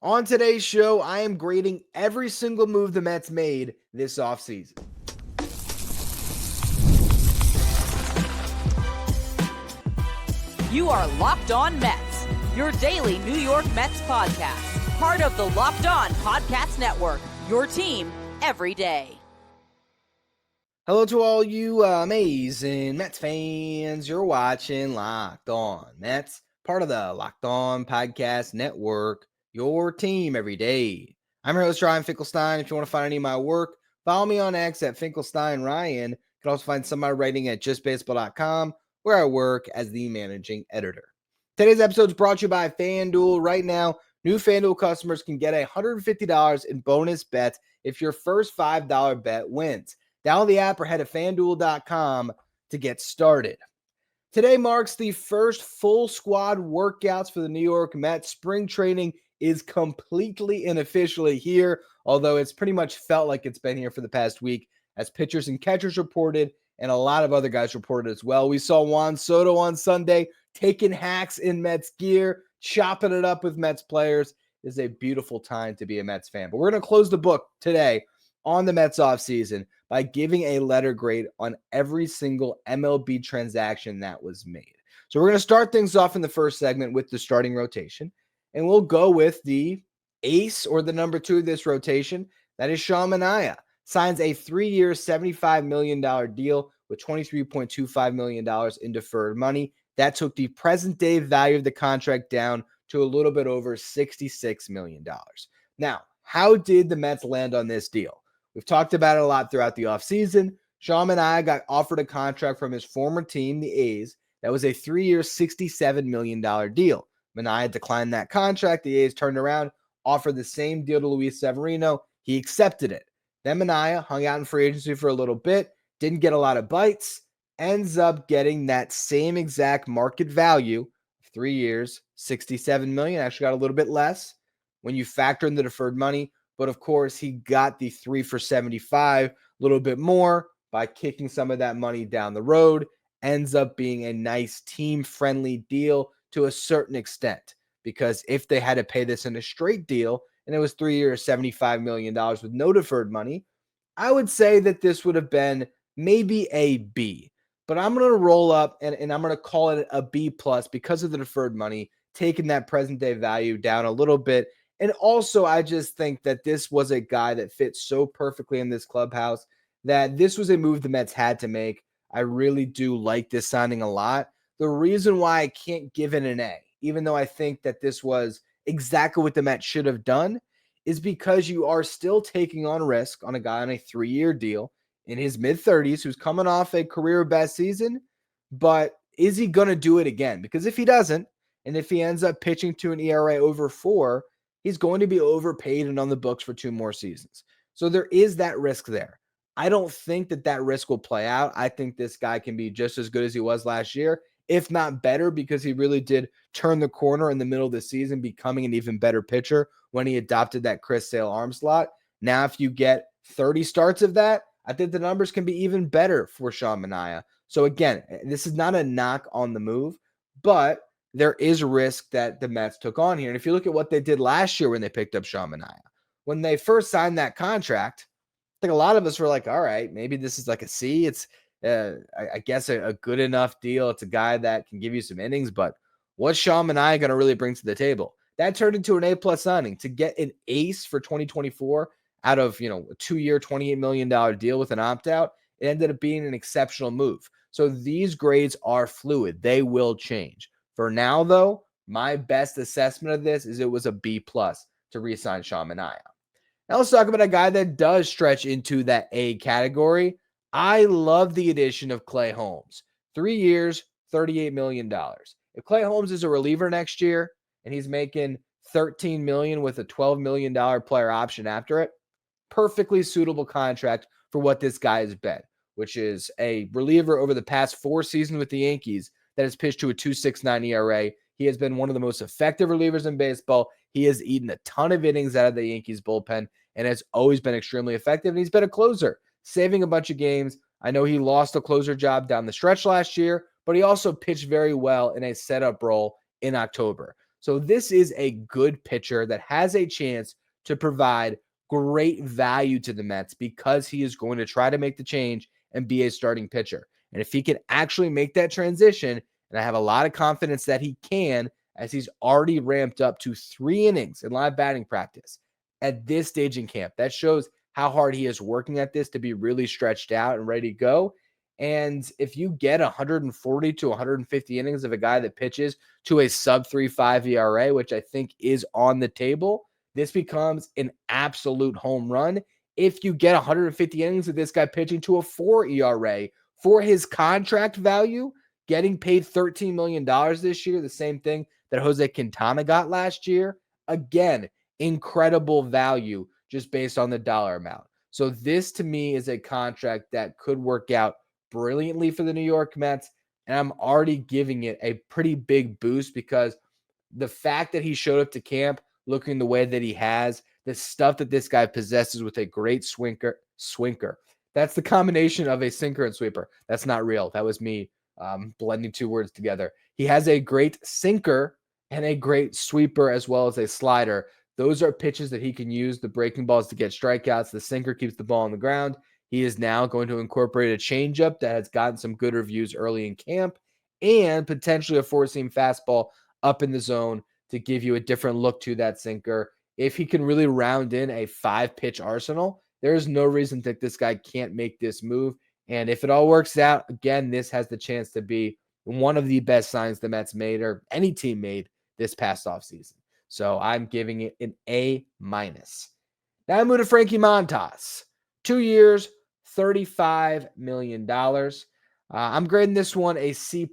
On today's show, I am grading every single move the Mets made this offseason. You are Locked On Mets, your daily New York Mets podcast. Part of the Locked On Podcast Network, your team every day. Hello to all you amazing Mets fans. You're watching Locked On Mets, part of the Locked On Podcast Network, your team every day. I'm your host, Ryan Finkelstein. If you want to find any of my work, follow me on X at Finkelstein Ryan. You can also find some of my writing at justbaseball.com, where I work as the managing editor. Today's episode is brought to you by FanDuel. Right now, new FanDuel customers can get $150 in bonus bets if your first $5 bet wins. Download the app or head to FanDuel.com to get started. Today marks the first full squad workouts for the New York Mets. Spring training is completely and officially here, although it's pretty much felt like it's been here for the past week as pitchers and catchers reported and a lot of other guys reported as well. We saw Juan Soto on Sunday taking hacks in Mets gear, chopping it up with Mets players. It is a beautiful time to be a Mets fan. But we're going to close the book today on the Mets offseason by giving a letter grade on every single MLB transaction that was made. So we're going to start things off in the first segment with the starting rotation, and we'll go with the ace or the number two of this rotation. That is Sean Manaea. Signs a 3-year, $75 million deal with $23.25 million in deferred money. That took the present day value of the contract down to a little bit over $66 million. Now, how did the Mets land on this deal? We've talked about it a lot throughout the offseason. Sean Manaea got offered a contract from his former team, the A's. That was a 3-year, $67 million deal. Manaea declined that contract. The A's turned around, offered the same deal to Luis Severino. He accepted it. Then Manaea hung out in free agency for a little bit, didn't get a lot of bites, ends up getting that same exact market value, 3 years, $67 million, actually got a little bit less when you factor in the deferred money. But of course, he got the 3 for $75, a little bit more by kicking some of that money down the road. Ends up being a nice team-friendly deal to a certain extent, because if they had to pay this in a straight deal and it was 3 years, $75 million with no deferred money, I would say that this would have been maybe a B. But I'm going to roll up and I'm going to call it a B plus because of the deferred money, taking that present day value down a little bit. And also, I just think that this was a guy that fits so perfectly in this clubhouse that this was a move the Mets had to make. I really do like this signing a lot. The reason why I can't give it an A, even though I think that this was exactly what the Mets should have done, is because you are still taking on risk on a guy on a 3-year deal in his mid-30s who's coming off a career best season. But is he going to do it again? Because if he doesn't, and if he ends up pitching to an ERA over 4, he's going to be overpaid and on the books for 2 more seasons. So there is that risk there. I don't think that risk will play out. I think this guy can be just as good as he was last year, if not better, because he really did turn the corner in the middle of the season, becoming an even better pitcher when he adopted that Chris Sale arm slot. Now, if you get 30 starts of that, I think the numbers can be even better for Sean Manaea. So again, this is not a knock on the move, but there is risk that the Mets took on here. And if you look at what they did last year when they picked up Sean Manaea, when they first signed that contract, I think a lot of us were like, all right, maybe this is like a C. It's, I guess, a good enough deal. It's a guy that can give you some innings, but what's Sean Manaea going to really bring to the table? That turned into an A-plus signing. To get an ace for 2024 out of, a 2-year, $28 million deal with an opt-out, it ended up being an exceptional move. So these grades are fluid. They will change. For now, though, my best assessment of this is it was a B-plus to re-sign Sean Manaea. Now let's talk about a guy that does stretch into that A category. I love the addition of Clay Holmes. 3 years, $38 million. If Clay Holmes is a reliever next year and he's making $13 million with a $12 million player option after it, perfectly suitable contract for what this guy has been, which is a reliever over the past 4 seasons with the Yankees that has pitched to a 2.69 ERA. He has been one of the most effective relievers in baseball. He has eaten a ton of innings out of the Yankees bullpen and has always been extremely effective. And he's been a closer, saving a bunch of games. I know he lost a closer job down the stretch last year, but he also pitched very well in a setup role in October. So this is a good pitcher that has a chance to provide great value to the Mets because he is going to try to make the change and be a starting pitcher. And if he can actually make that transition, and I have a lot of confidence that he can, as he's already ramped up to 3 innings in live batting practice at this stage in camp. That shows how hard he is working at this to be really stretched out and ready to go. And if you get 140 to 150 innings of a guy that pitches to a sub 3.5 ERA, which I think is on the table, this becomes an absolute home run. If you get 150 innings of this guy pitching to a 4 ERA for his contract value, getting paid $13 million this year, the same thing that Jose Quintana got last year, again, incredible value just based on the dollar amount. So this to me is a contract that could work out brilliantly for the New York Mets, and I'm already giving it a pretty big boost because the fact that he showed up to camp looking the way that he has, the stuff that this guy possesses with a great swinker. That's the combination of a sinker and sweeper. That's not real. That was me blending 2 words together. He has a great sinker and a great sweeper as well as a slider. Those are pitches that he can use. The breaking balls to get strikeouts. The sinker keeps the ball on the ground. He is now going to incorporate a changeup that has gotten some good reviews early in camp and potentially a 4-seam fastball up in the zone to give you a different look to that sinker. If he can really round in a 5-pitch arsenal, there's no reason to think this guy can't make this move. And if it all works out, again, this has the chance to be one of the best signs the Mets made or any team made this past offseason. So I'm giving it an A-. Now I move to Frankie Montas. 2 years, $35 million. I'm grading this one a C+.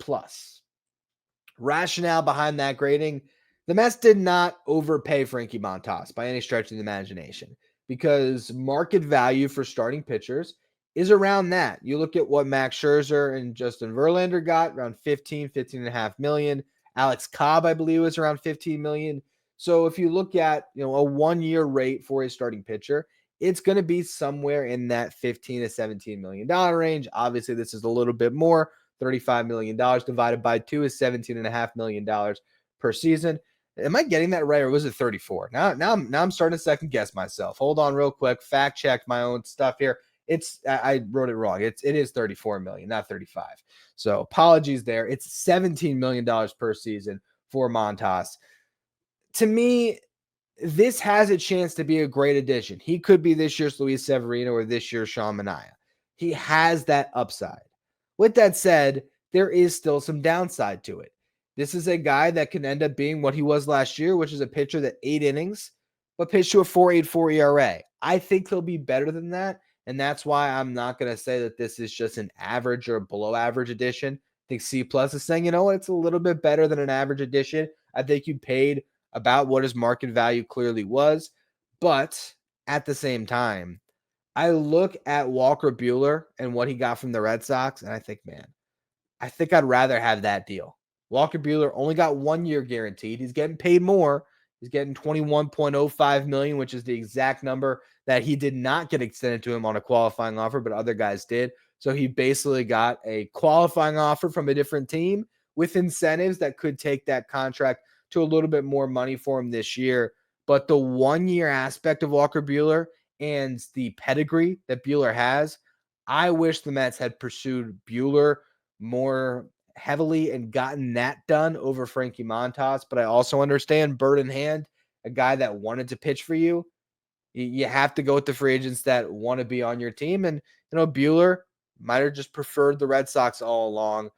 Rationale behind that grading, the Mets did not overpay Frankie Montas by any stretch of the imagination because market value for starting pitchers is around that. You look at what Max Scherzer and Justin Verlander got, around 15.5 million. Alex Cobb, I believe, was around 15 million. So if you look at, a 1-year rate for a starting pitcher, it's going to be somewhere in that $15 to $17 million range. Obviously, this is a little bit more. $35 million divided by 2 is $17.5 million per season. Am I getting that right, or was it 34? Now I'm starting to second guess myself. Hold on real quick. Fact check my own stuff here. I wrote it wrong. It is 34 million, not 35. So apologies there. It's $17 million per season for Montas. To me, this has a chance to be a great addition. He could be this year's Luis Severino or this year's Sean Manaea. He has that upside. With that said, there is still some downside to it. This is a guy that can end up being what he was last year, which is a pitcher that 8 innings, but pitched to a 4.84 ERA. I think he'll be better than that, and that's why I'm not going to say that this is just an average or below average addition. I think C+ is saying, it's a little bit better than an average addition. I think you paid about what his market value clearly was, but at the same time, I look at Walker Buehler and what he got from the Red Sox, and I think, man, I think I'd rather have that deal. Walker Buehler only got 1 year guaranteed. He's getting paid more. He's getting $21.05 million, which is the exact number that he did not get extended to him on a qualifying offer, but other guys did. So he basically got a qualifying offer from a different team with incentives that could take that contract to a little bit more money for him this year. But the 1 year aspect of Walker Buehler and the pedigree that Buehler has, I wish the Mets had pursued Buehler more heavily and gotten that done over Frankie Montas. But I also understand bird in hand, a guy that wanted to pitch for you. You have to go with the free agents that want to be on your team. And, Buehler might have just preferred the Red Sox all along,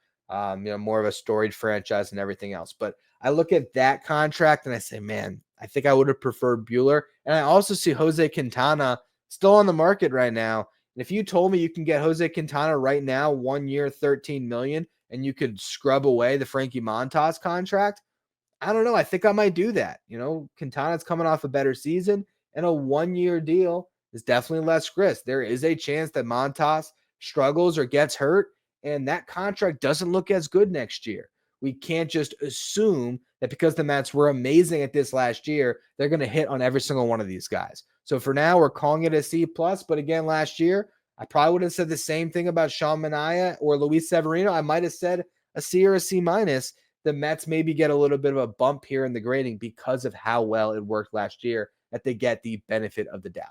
more of a storied franchise and everything else. But I look at that contract and I say, man, I think I would have preferred Buehler. And I also see Jose Quintana still on the market right now. And if you told me you can get Jose Quintana right now, 1 year, $13 million, and you could scrub away the Frankie Montas contract, I don't know. I think I might do that. Quintana's coming off a better season, and a 1 year deal is definitely less risk. There is a chance that Montas struggles or gets hurt, and that contract doesn't look as good next year. We can't just assume that because the Mets were amazing at this last year, they're going to hit on every single one of these guys. So for now, we're calling it a C+. But again, last year, I probably would have said the same thing about Sean Manaea or Luis Severino. I might have said a C or a C-. the Mets maybe get a little bit of a bump here in the grading because of how well it worked last year, that they get the benefit of the doubt.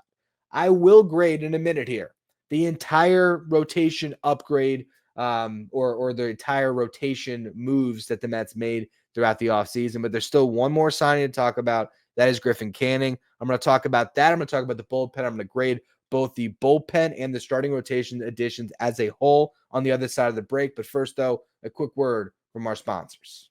I will grade in a minute here the entire rotation upgrade or the entire rotation moves that the Mets made throughout the offseason. But there's still one more signing to talk about. That is Griffin Canning. I'm going to talk about that. I'm going to talk about the bullpen. I'm going to grade both the bullpen and the starting rotation additions as a whole on the other side of the break. But first, though, a quick word from our sponsors.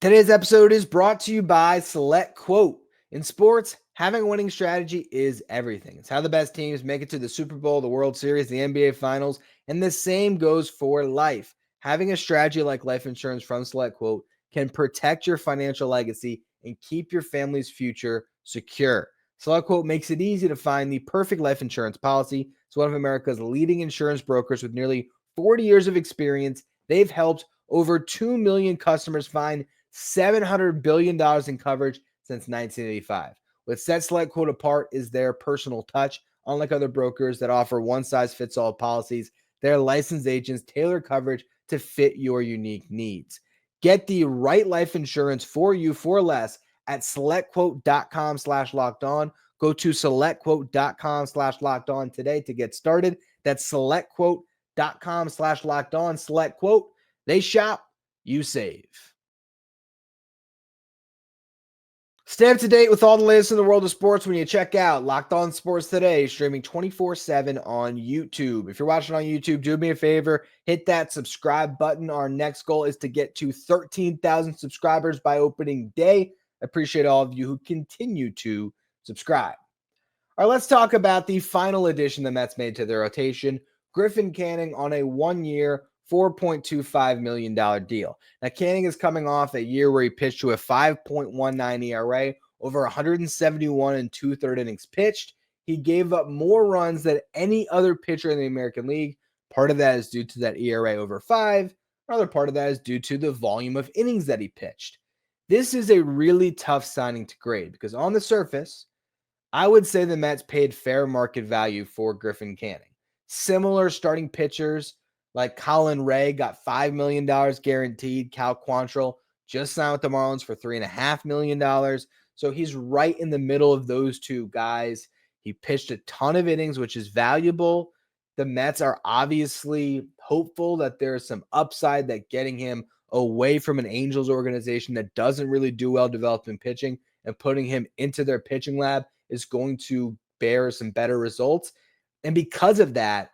Today's episode is brought to you by Select Quote. In sports, having a winning strategy is everything. It's how the best teams make it to the Super Bowl, the World Series, the NBA Finals, and the same goes for life. Having a strategy like life insurance from Select Quote can protect your financial legacy and keep your family's future secure. Select Quote makes it easy to find the perfect life insurance policy. It's one of America's leading insurance brokers with nearly 40 years of experience. They've helped over 2 million customers find $700 billion in coverage since 1985. What sets Select Quote apart is their personal touch. Unlike other brokers that offer one-size-fits-all policies, their licensed agents tailor coverage to fit your unique needs. Get the right life insurance for you for less at selectquote.com/lockedon. Go to selectquote.com/lockedon today to get started. That's selectquote.com/lockedon. Select Quote. They shop, you save. Stay up to date with all the latest in the world of sports when you check out Locked On Sports Today, streaming 24/7 on YouTube. If you're watching on YouTube, do me a favor, hit that subscribe button. Our next goal is to get to 13,000 subscribers by opening day. I appreciate all of you who continue to subscribe. All right, let's talk about the final addition the Mets made to their rotation, Griffin Canning on a 1-year, $4.25 million deal. Now, Canning is coming off a year where he pitched to a 5.19 ERA, over 171 and two-thirds innings pitched. He gave up more runs than any other pitcher in the American League. Part of that is due to that ERA over 5. Another part of that is due to the volume of innings that he pitched. This is a really tough signing to grade because on the surface, I would say the Mets paid fair market value for Griffin Canning. Similar starting pitchers like Colin Ray got $5 million guaranteed. Cal Quantrill just signed with the Marlins for $3.5 million. So he's right in the middle of those two guys. He pitched a ton of innings, which is valuable. The Mets are obviously hopeful that there's some upside, that getting him away from an Angels organization that doesn't really do well developing pitching and putting him into their pitching lab is going to bear some better results. And because of that,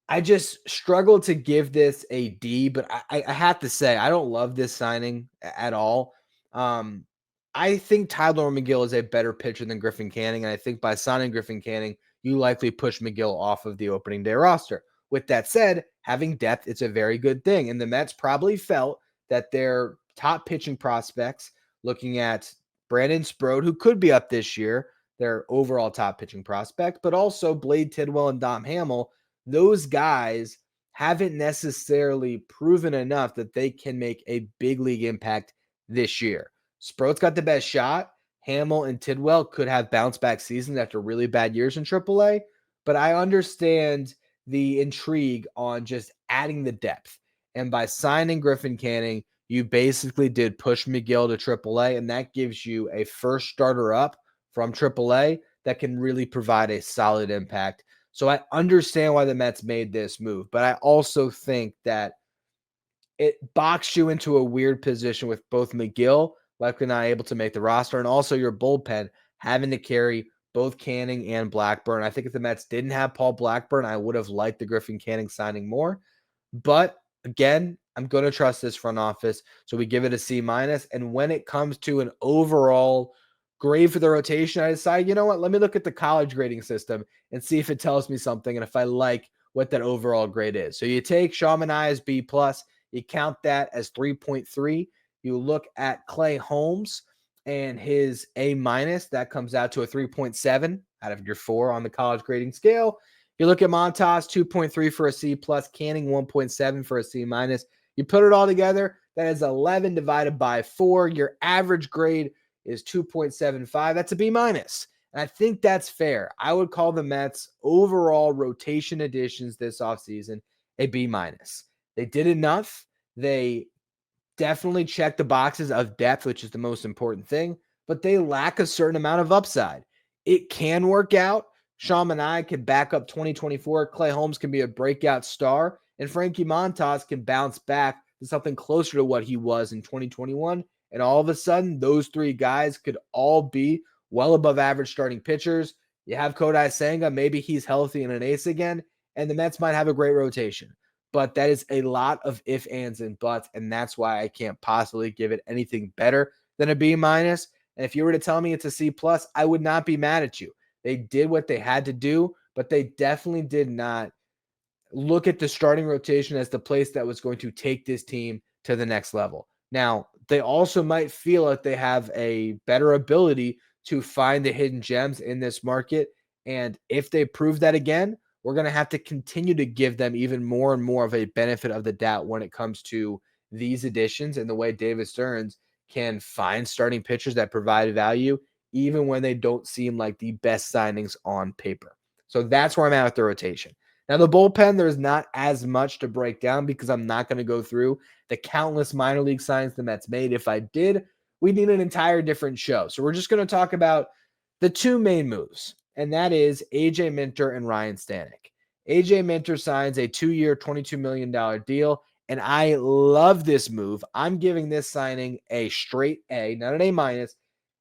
I just struggle to give this a D, but I have to say, I don't love this signing at all. I think Tyler McGill is a better pitcher than Griffin Canning, and I think by signing Griffin Canning, you likely push McGill off of the opening day roster. With that said, having depth, it's a very good thing, and the Mets probably felt that their top pitching prospects, looking at Brandon Sprode, who could be up this year, their overall top pitching prospect, but also Blade Tidwell and Dom Hamill, those guys haven't necessarily proven enough that they can make a big league impact this year. Sproat's got the best shot. Hamill and Tidwell could have bounce back seasons after really bad years in AAA, but I understand the intrigue on just adding the depth. And by signing Griffin Canning, you basically did push McGill to AAA, and that gives you a first starter up from AAA that can really provide a solid impact. So I understand why the Mets made this move, but I also think that it boxed you into a weird position with both McGill likely not able to make the roster and also your bullpen having to carry both Canning and Blackburn. I think if the Mets didn't have Paul Blackburn, I would have liked the Griffin Canning signing more. But again, I'm going to trust this front office, so we give it a C-. And when it comes to an overall grade for the rotation, I decide, you know what, let me look at the college grading system and see if it tells me something and if I like what that overall grade is. So you take Shaw Manaea's B+, you count that as 3.3. You look at Clay Holmes and his A-, that comes out to a 3.7 out of your 4 on the college grading scale. You look at Montas, 2.3 for a C+, Canning 1.7 for a C-. You put it all together, that is 11 divided by 4. Your average grade is 2.75. That's a B-. And I think that's fair. I would call the Mets overall rotation additions this offseason a B-. They did enough. They definitely check the boxes of depth, which is the most important thing, but they lack a certain amount of upside. It can work out. Sean and I can back up 2024. Clay Holmes can be a breakout star, and Frankie Montas can bounce back to something closer to what he was in 2021. And all of a sudden, those three guys could all be well above average starting pitchers. You have Kodai Senga, maybe he's healthy and an ace again, and the Mets might have a great rotation. But that is a lot of ifs, ands, and buts, and that's why I can't possibly give it anything better than a B minus. And if you were to tell me it's a C plus, I would not be mad at you. They did what they had to do, but they definitely did not look at the starting rotation as the place that was going to take this team to the next level. Now, they also might feel like they have a better ability to find the hidden gems in this market. And if they prove that again, we're going to have to continue to give them even more and more of a benefit of the doubt when it comes to these additions and the way David Stearns can find starting pitchers that provide value, even when they don't seem like the best signings on paper. So that's where I'm at with the rotation. Now, the bullpen, there's not as much to break down because I'm not going to go through the countless minor league signs the Mets made. If I did, we'd need an entire different show. So we're just going to talk about the two main moves, and that is A.J. Minter and Ryan Stanek. A.J. Minter signs a 2-year, $22 million deal, and I love this move. I'm giving this signing a straight A, not an A minus.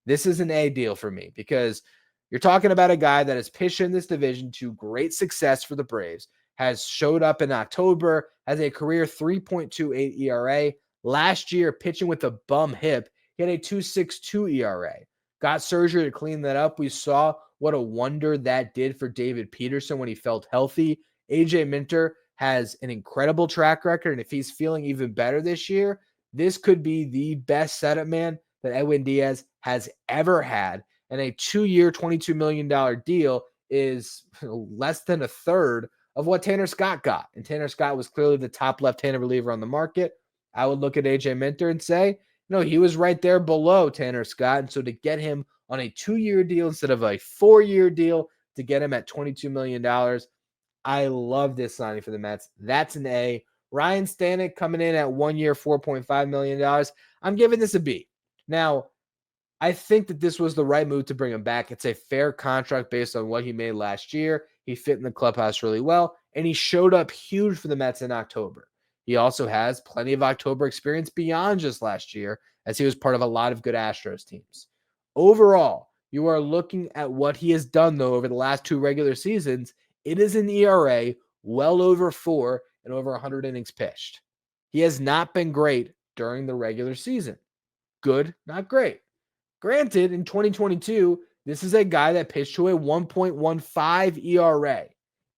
This is an A deal for me because you're talking about a guy that has pitched in this division to great success for the Braves, has showed up in October, has a career 3.28 ERA. Last year, pitching with a bum hip, he had a 2.62 ERA. Got surgery to clean that up. We saw what a wonder that did for David Peterson when he felt healthy. AJ Minter has an incredible track record, and if he's feeling even better this year, this could be the best setup man that Edwin Diaz has ever had. And a 2-year, $22 million deal is less than a third of what Tanner Scott got. And Tanner Scott was clearly the top left-handed reliever on the market. I would look at AJ Minter and say, he was right there below Tanner Scott. And so to get him on a 2-year deal instead of a 4-year deal, to get him at $22 million, I love this signing for the Mets. That's an A. Ryan Stanek coming in at 1 year, $4.5 million. I'm giving this a B. Now, I think that this was the right move to bring him back. It's a fair contract based on what he made last year. He fit in the clubhouse really well, and he showed up huge for the Mets in October. He also has plenty of October experience beyond just last year, as he was part of a lot of good Astros teams. Overall, you are looking at what he has done, though, over the last 2 regular seasons. It is an ERA well over 4 and over 100 innings pitched. He has not been great during the regular season. Good, not great. Granted, in 2022, this is a guy that pitched to a 1.15 ERA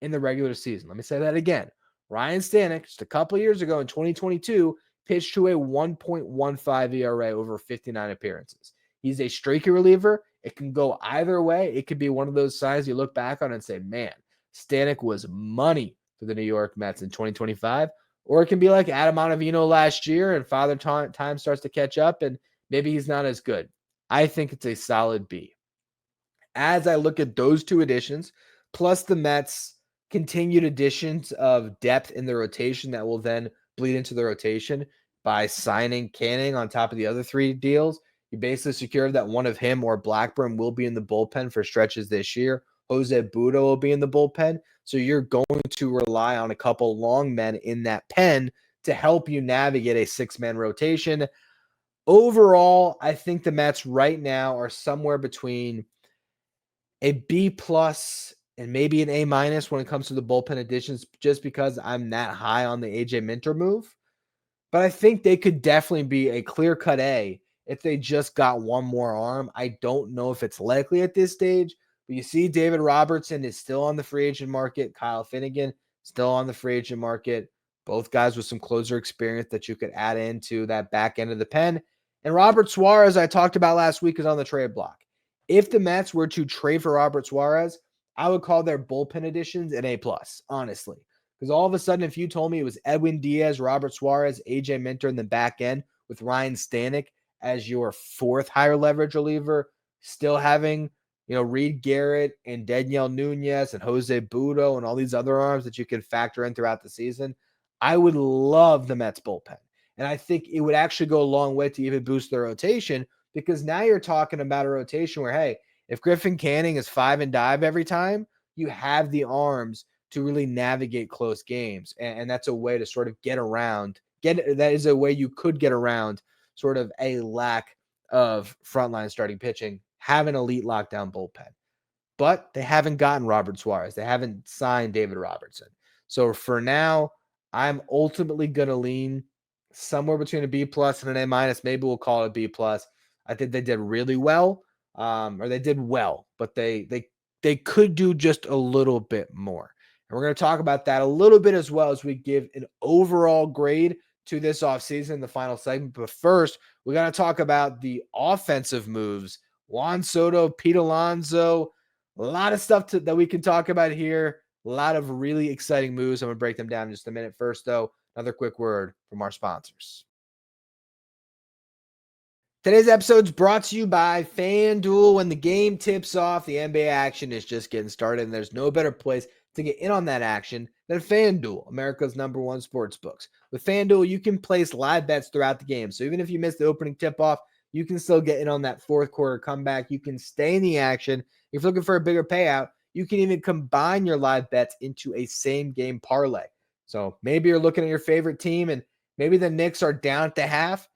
in the regular season. Let me say that again. Ryan Stanek, just a couple years ago in 2022, pitched to a 1.15 ERA over 59 appearances. He's a streaky reliever. It can go either way. It could be one of those signs you look back on and say, man, Stanek was money for the New York Mets in 2025. Or it can be like Adam Ottavino last year and Father Time starts to catch up and maybe he's not as good. I think it's a solid B. As I look at those two additions, plus the Mets' continued additions of depth in the rotation that will then bleed into the rotation by signing Canning on top of the other 3 deals, you basically secure that one of him or Blackburn will be in the bullpen for stretches this year. Jose Budo will be in the bullpen. So you're going to rely on a couple long men in that pen to help you navigate a 6-man rotation. Overall, I think the Mets right now are somewhere between a B plus and maybe an A minus when it comes to the bullpen additions, just because I'm that high on the AJ Minter move. But I think they could definitely be a clear-cut A if they just got one more arm. I don't know if it's likely at this stage, but you see David Robertson is still on the free agent market. Kyle Finnegan still on the free agent market. Both guys with some closer experience that you could add into that back end of the pen. And Robert Suarez, I talked about last week, is on the trade block. If the Mets were to trade for Robert Suarez, I would call their bullpen additions an A+, honestly. Because all of a sudden, if you told me it was Edwin Diaz, Robert Suarez, AJ Minter in the back end with Ryan Stanek as your 4th higher leverage reliever, still having, Reed Garrett and Daniel Nunez and Jose Budo and all these other arms that you can factor in throughout the season, I would love the Mets bullpen. And I think it would actually go a long way to even boost their rotation, because now you're talking about a rotation where, hey, if Griffin Canning is 5 and dive every time, you have the arms to really navigate close games. And that's a way to sort of get around. That is a way you could get around sort of a lack of frontline starting pitching, have an elite lockdown bullpen. But they haven't gotten Robert Suarez. They haven't signed David Robertson. So for now, I'm ultimately going to lean somewhere between a B plus and an A minus. Maybe we'll call it a B plus. I think they did really well, or they did well, but they could do just a little bit more. And we're going to talk about that a little bit as well as we give an overall grade to this offseason, the final segment. But first, we got to talk about the offensive moves. Juan Soto, Pete Alonso, a lot of stuff that we can talk about here. A lot of really exciting moves. I'm going to break them down in just a minute. First, though, another quick word from our sponsors. Today's episode is brought to you by FanDuel. When the game tips off, the NBA action is just getting started, and there's no better place to get in on that action than FanDuel, America's #1 sports books. With FanDuel, you can place live bets throughout the game. So even if you miss the opening tip-off, you can still get in on that fourth quarter comeback. You can stay in the action. If you're looking for a bigger payout, you can even combine your live bets into a same-game parlay. So maybe you're looking at your favorite team, and maybe the Knicks are down at the half.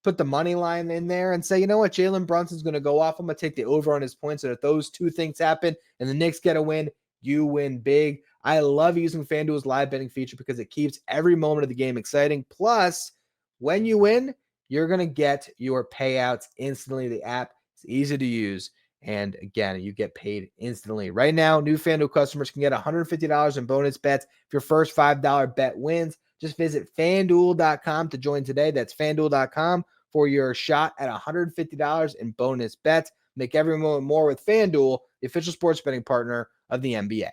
Put the money line in there and say, you know what, Jalen Brunson's going to go off. I'm going to take the over on his points. And if those two things happen and the Knicks get a win, you win big. I love using FanDuel's live betting feature because it keeps every moment of the game exciting. Plus, when you win, you're going to get your payouts instantly. The app is easy to use. And again, you get paid instantly. Right now, new FanDuel customers can get $150 in bonus bets if your first $5 bet wins. Just visit FanDuel.com to join today. That's FanDuel.com for your shot at $150 in bonus bets. Make every moment more with FanDuel, the official sports betting partner of the NBA.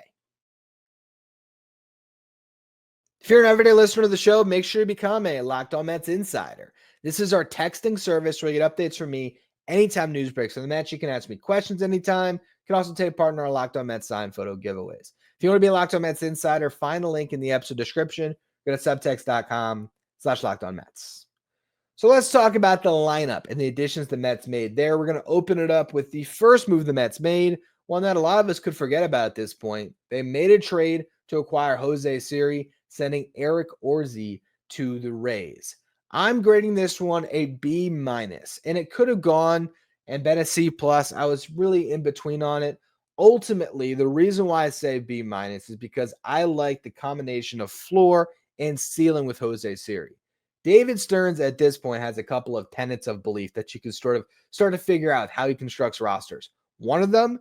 If you're an everyday listener to the show, make sure you become a Locked On Mets insider. This is our texting service where you get updates from me anytime news breaks on the Mets. You can ask me questions anytime. You can also take part in our Locked On Mets sign photo giveaways. If you want to be a Locked On Mets insider, find the link in the episode description. Go to subtext.com/LockedOnMets. So let's talk about the lineup and the additions the Mets made there. We're going to open it up with the first move the Mets made, one that a lot of us could forget about at this point. They made a trade to acquire Jose Siri, sending Eric Orzi to the Rays. I'm grading this one a B minus, and it could have gone and been a C plus. I was really in between on it. Ultimately, the reason why I say B minus is because I like the combination of floor and ceiling with Jose Siri. David Stearns at this point has a couple of tenets of belief that you can sort of start to figure out how he constructs rosters. One of them,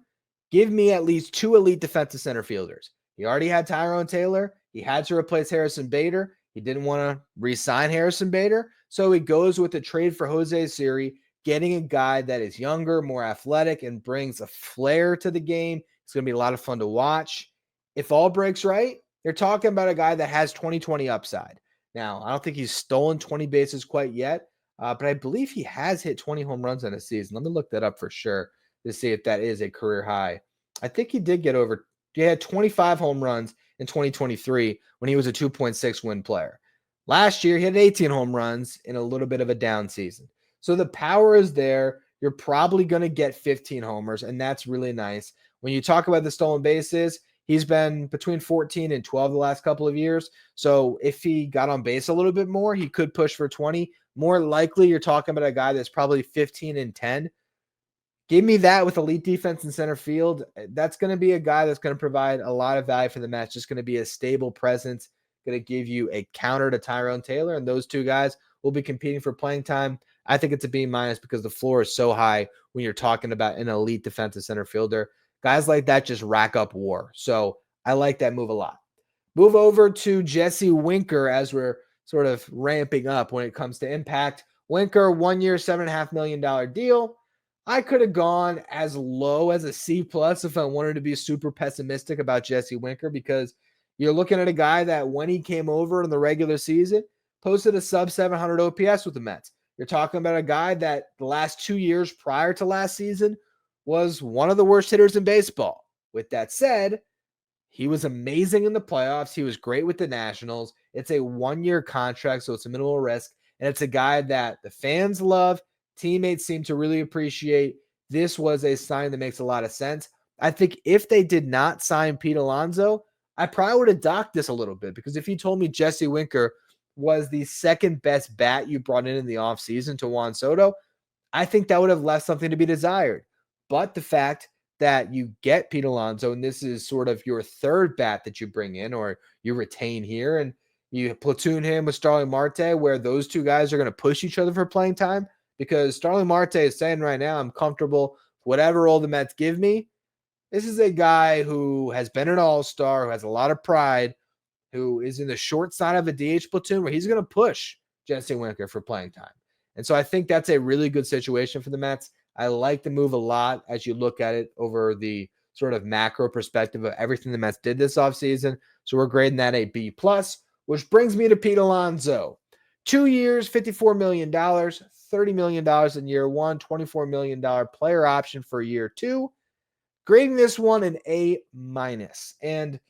give me at least 2 elite defensive center fielders. He already had Tyrone Taylor. He had to replace Harrison Bader. He didn't want to re-sign Harrison Bader. So he goes with a trade for Jose Siri, getting a guy that is younger, more athletic, and brings a flair to the game. It's going to be a lot of fun to watch. If all breaks right, you're talking about a guy that has 2020 upside. Now, I don't think he's stolen 20 bases quite yet, but I believe he has hit 20 home runs in a season. Let me look that up for sure to see if that is a career high. I think he did get over. He had 25 home runs in 2023 when he was a 2.6 win player. Last year, he had 18 home runs in a little bit of a down season. So the power is there. You're probably going to get 15 homers, and that's really nice. When you talk about the stolen bases, he's been between 14 and 12 the last couple of years. So if he got on base a little bit more, he could push for 20. More likely, you're talking about a guy that's probably 15 and 10. Give me that with elite defense in center field. That's going to be a guy that's going to provide a lot of value for the match. Just going to be a stable presence, going to give you a counter to Tyrone Taylor, and those two guys will be competing for playing time. I think it's a B minus because the floor is so high when you're talking about an elite defensive center fielder. Guys like that just rack up WAR. So I like that move a lot. Move over to Jesse Winker as we're sort of ramping up when it comes to impact. Winker, 1 year, $7.5 million deal. I could have gone as low as a C plus if I wanted to be super pessimistic about Jesse Winker, because you're looking at a guy that when he came over in the regular season, posted a sub 700 OPS with the Mets. You're talking about a guy that the last 2 years prior to last season was one of the worst hitters in baseball. With that said, He was amazing in the playoffs. He was great with the Nationals. It's a 1-year contract, so it's a minimal risk. And it's a guy that the fans love, teammates seem to really appreciate. This was a sign that makes a lot of sense. I think if they did not sign Pete Alonso, I probably would have docked this a little bit, because if you told me Jesse Winker was the second best bat you brought in the offseason to Juan Soto, I think that would have left something to be desired. But the fact that you get Pete Alonso, and this is sort of your third bat that you bring in or you retain here, and you platoon him with Starling Marte, where those two guys are going to push each other for playing time, because Starling Marte is saying right now, I'm comfortable whatever role the Mets give me. This is a guy who has been an all-star, who has a lot of pride, who is in the short side of a DH platoon where he's going to push Jesse Winker for playing time. And so I think that's a really good situation for the Mets. I like the move a lot as you look at it over the sort of macro perspective of everything the Mets did this offseason. So we're grading that a B+, which brings me to Pete Alonso. 2 years, $54 million, $30 million in year one, $24 million player option for year two. Grading this one an A-. And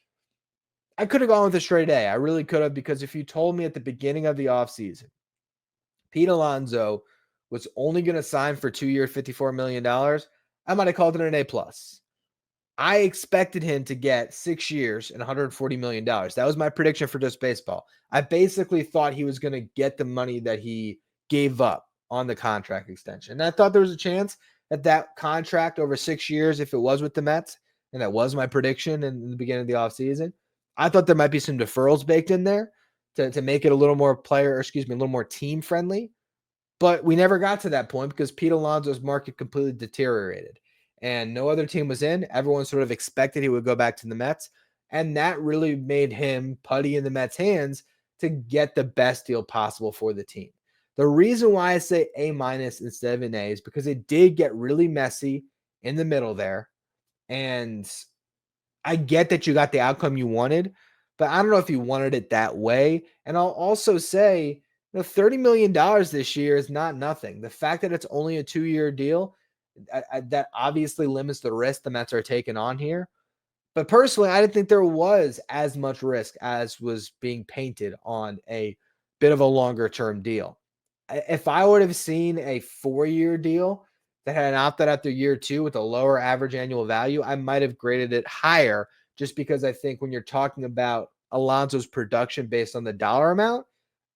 I could have gone with a straight A. I really could have, because if you told me at the beginning of the offseason, Pete Alonso was only going to sign for 2 years, $54 million, I might have called it an A+. I expected him to get 6 years and $140 million. That was my prediction for Just Baseball. I basically thought he was going to get the money that he gave up on the contract extension. And I thought there was a chance that that contract over 6 years, if it was with the Mets, and that was my prediction in the beginning of the offseason, I thought there might be some deferrals baked in there to make it a little more a little more team friendly. But we never got to that point because Pete Alonso's market completely deteriorated and no other team was in. Everyone sort of expected he would go back to the Mets. And that really made him putty in the Mets' hands to get the best deal possible for the team. The reason why I say A- instead of an A is because it did get really messy in the middle there. And I get that you got the outcome you wanted, but I don't know if you wanted it that way. And I'll also say, $30 million this year is not nothing. The fact that it's only a 2-year deal, that obviously limits the risk the Mets are taking on here. But personally, I didn't think there was as much risk as was being painted on a bit of a longer term deal. If I would have seen a 4-year deal that had an opt-out after year 2 with a lower average annual value, I might have graded it higher, just because I think when you're talking about Alonso's production based on the dollar amount,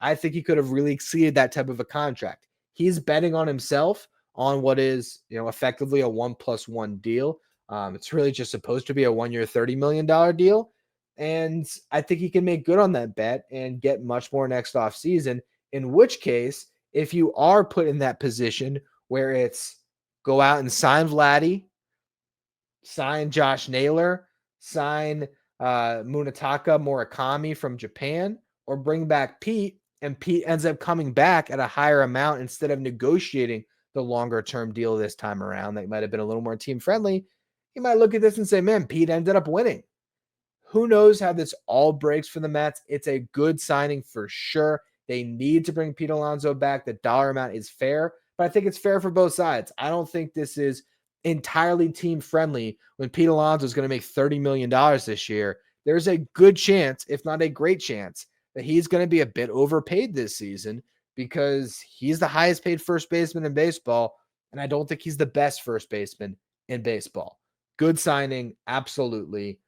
I think he could have really exceeded that type of a contract. He's betting on himself on what is, effectively a 1+1 deal. It's really just supposed to be a 1-year, $30 million deal. And I think he can make good on that bet and get much more next offseason, in which case, if you are put in that position where it's go out and sign Vladdy, sign Josh Naylor, sign Munetaka Murakami from Japan, or bring back Pete, and Pete ends up coming back at a higher amount instead of negotiating the longer term deal this time around that might have been a little more team friendly, you might look at this and say, man, Pete ended up winning. Who knows how this all breaks for the Mets? It's a good signing for sure. They need to bring Pete Alonso back. The dollar amount is fair, but I think it's fair for both sides. I don't think this is entirely team friendly when Pete Alonso is going to make $30 million this year. There's a good chance, if not a great chance, that he's going to be a bit overpaid this season because he's the highest paid first baseman in baseball, and I don't think he's the best first baseman in baseball. Good signing, absolutely.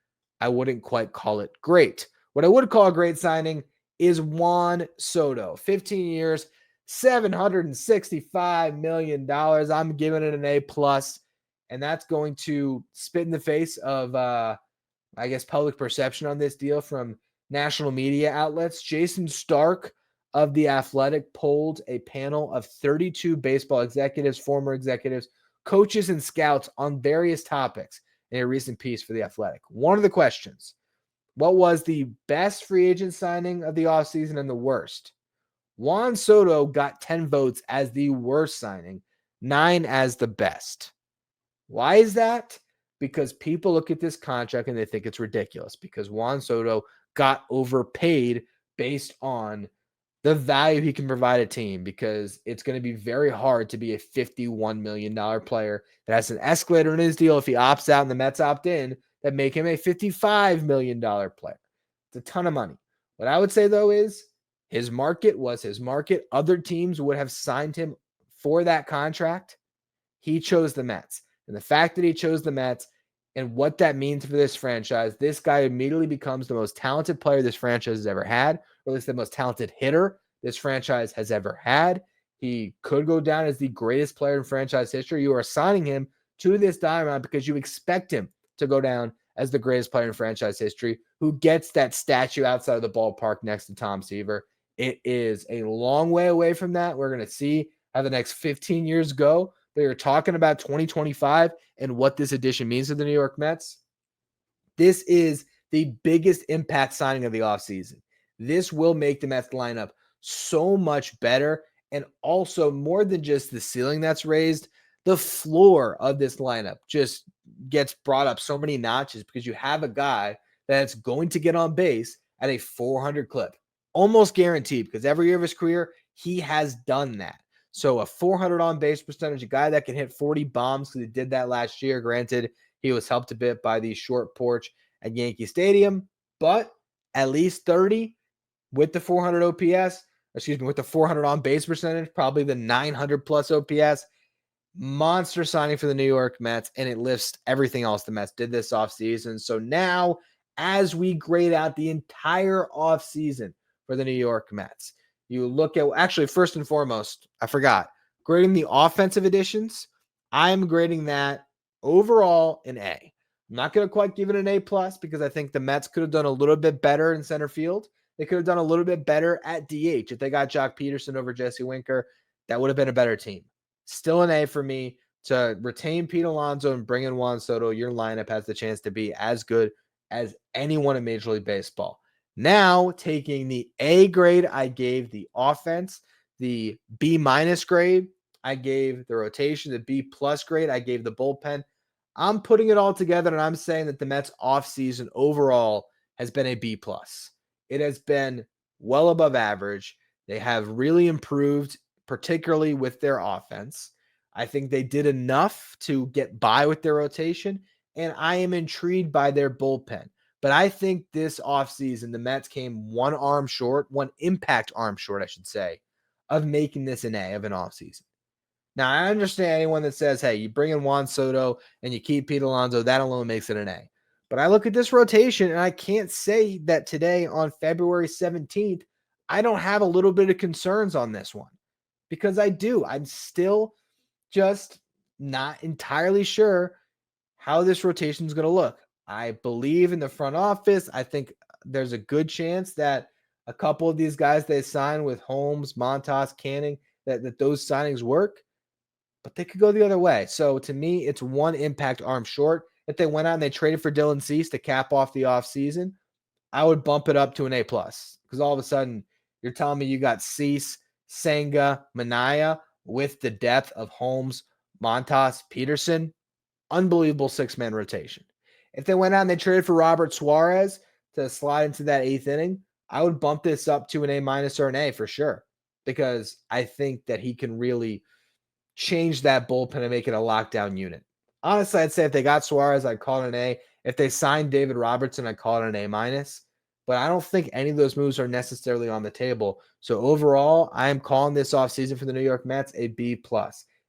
I wouldn't quite call it great. What I would call a great signing is Juan Soto. 15 years, $765 million. I'm giving it an A+, and that's going to spit in the face of, public perception on this deal from national media outlets. Jason Stark of The Athletic polled a panel of 32 baseball executives, former executives, coaches, and scouts on various topics in a recent piece for The Athletic. One of the questions: what was the best free agent signing of the offseason and the worst? Juan Soto got 10 votes as the worst signing, 9 as the best. Why is that? Because people look at this contract and they think it's ridiculous because Juan Soto got overpaid based on the value he can provide a team, because it's going to be very hard to be a $51 million player that has an escalator in his deal if he opts out and the Mets opt in, that make him a $55 million player. It's a ton of money. What I would say, though, is his market was his market. Other teams would have signed him for that contract. He chose the Mets. And the fact that he chose the Mets and what that means for this franchise, this guy immediately becomes the most talented player this franchise has ever had, or at least the most talented hitter this franchise has ever had. He could go down as the greatest player in franchise history. You are assigning him to this diamond because you expect him to go down as the greatest player in franchise history, who gets that statue outside of the ballpark next to Tom Seaver. It is a long way away from that. We're going to see how the next 15 years go. They are talking about 2025 and what this addition means to the New York Mets. This is the biggest impact signing of the offseason. This will make the Mets lineup so much better, and also more than just the ceiling that's raised, the floor of this lineup just gets brought up so many notches because you have a guy that's going to get on base at a 400 clip, almost guaranteed, because every year of his career, he has done that. So a 400 on base percentage, a guy that can hit 40 bombs, because he did that last year. Granted, he was helped a bit by the short porch at Yankee Stadium, but at least 30 with the 400 OPS, with the 400 on base percentage, probably the 900 plus OPS. Monster signing for the New York Mets, and it lifts everything else the Mets did this offseason. So now, as we grade out the entire offseason for the New York Mets, you look at, actually, first and foremost, I forgot, grading the offensive additions, I'm grading that overall an A. I'm not going to quite give it an A+, because I think the Mets could have done a little bit better in center field. They could have done a little bit better at DH. If they got Jock Peterson over Jesse Winker, that would have been a better team. Still an A for me. To retain Pete Alonso and bring in Juan Soto, your lineup has the chance to be as good as anyone in Major League Baseball. Now, taking the A grade, I gave the offense. The B- grade, I gave the rotation. The B+ grade, I gave the bullpen. I'm putting it all together, and I'm saying that the Mets offseason overall has been a B+. It has been well above average. They have really improved, particularly with their offense. I think they did enough to get by with their rotation, and I am intrigued by their bullpen. But I think this offseason, the Mets came one impact arm short, I should say, of making this an A of an offseason. Now, I understand anyone that says, hey, you bring in Juan Soto and you keep Pete Alonso, that alone makes it an A. But I look at this rotation, and I can't say that today on February 17th, I don't have a little bit of concerns on this one, because I do. I'm still just not entirely sure how this rotation is going to look. I believe in the front office. I think there's a good chance that a couple of these guys they sign with Holmes, Montas, Canning, that those signings work, but they could go the other way. So to me, it's one impact arm short. If they went out and they traded for Dylan Cease to cap off the offseason, I would bump it up to an A+, because all of a sudden you're telling me you got Cease, Senga, Minaya with the depth of Holmes, Montas, Peterson. Unbelievable six-man rotation. If they went out and they traded for Robert Suarez to slide into that eighth inning, I would bump this up to an A- or an A for sure, because I think that he can really change that bullpen and make it a lockdown unit. Honestly, I'd say if they got Suarez, I'd call it an A. If they signed David Robertson, I'd call it an A-. But I don't think any of those moves are necessarily on the table. So overall, I am calling this offseason for the New York Mets a B+.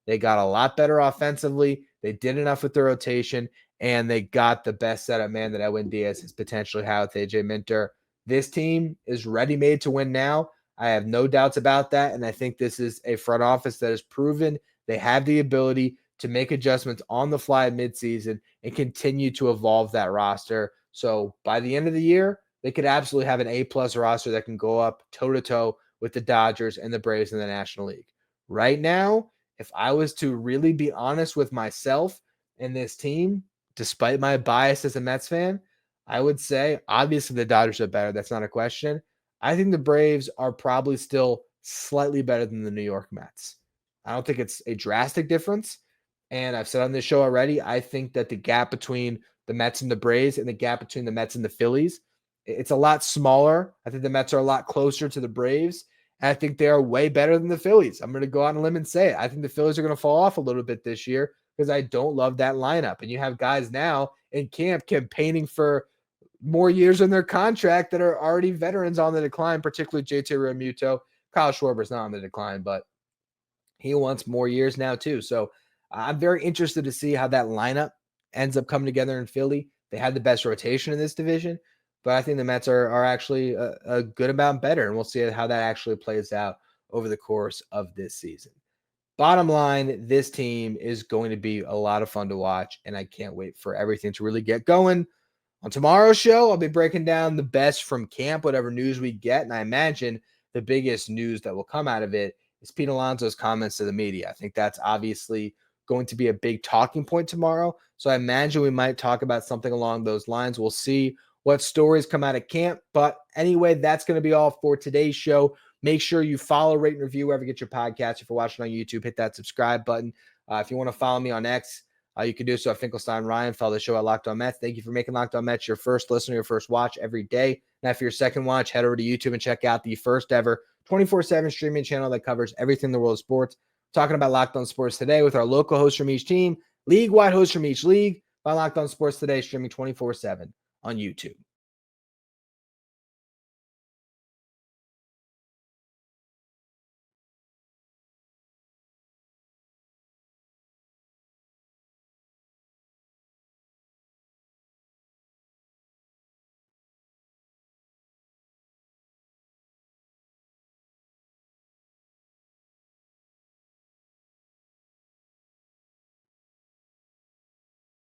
They got a lot better offensively. They did enough with their rotation, and they got the best setup man that Edwin Diaz has potentially had with AJ Minter. This team is ready-made to win now. I have no doubts about that, and I think this is a front office that has proven they have the ability to make adjustments on the fly midseason and continue to evolve that roster. So by the end of the year, they could absolutely have an A+ roster that can go up toe-to-toe with the Dodgers and the Braves in the National League. Right now, if I was to really be honest with myself and this team, despite my bias as a Mets fan, I would say, obviously, the Dodgers are better. That's not a question. I think the Braves are probably still slightly better than the New York Mets. I don't think it's a drastic difference. And I've said on this show already, I think that the gap between the Mets and the Braves and the gap between the Mets and the Phillies, it's a lot smaller. I think the Mets are a lot closer to the Braves. And I think they are way better than the Phillies. I'm going to go out on a limb and say it. I think the Phillies are going to fall off a little bit this year, because I don't love that lineup. And you have guys now in camp campaigning for more years in their contract that are already veterans on the decline, particularly JT Realmuto. Kyle Schwarber's not on the decline, but he wants more years now too. So I'm very interested to see how that lineup ends up coming together in Philly. They had the best rotation in this division, but I think the Mets are actually a good amount better, and we'll see how that actually plays out over the course of this season. Bottom line, this team is going to be a lot of fun to watch, and I can't wait for everything to really get going. On tomorrow's show, I'll be breaking down the best from camp, whatever news we get, and I imagine the biggest news that will come out of it is Pete Alonso's comments to the media. I think that's obviously going to be a big talking point tomorrow, so I imagine we might talk about something along those lines. We'll see what stories come out of camp, but anyway, that's going to be all for today's show. Make sure you follow, rate, and review wherever you get your podcast. If you're watching on YouTube, hit that subscribe button. If you want to follow me on X, you can do so at Finkelstein Ryan. Follow the show at Locked On Mets. Thank you for making Locked On Mets your first listen, your first watch every day. Now, for your second watch, head over to YouTube and check out the first ever 24/7 streaming channel that covers everything in the world of sports. Talking about Locked On Sports Today with our local hosts from each team, league-wide hosts from each league, by Locked On Sports Today, streaming 24/7 on YouTube.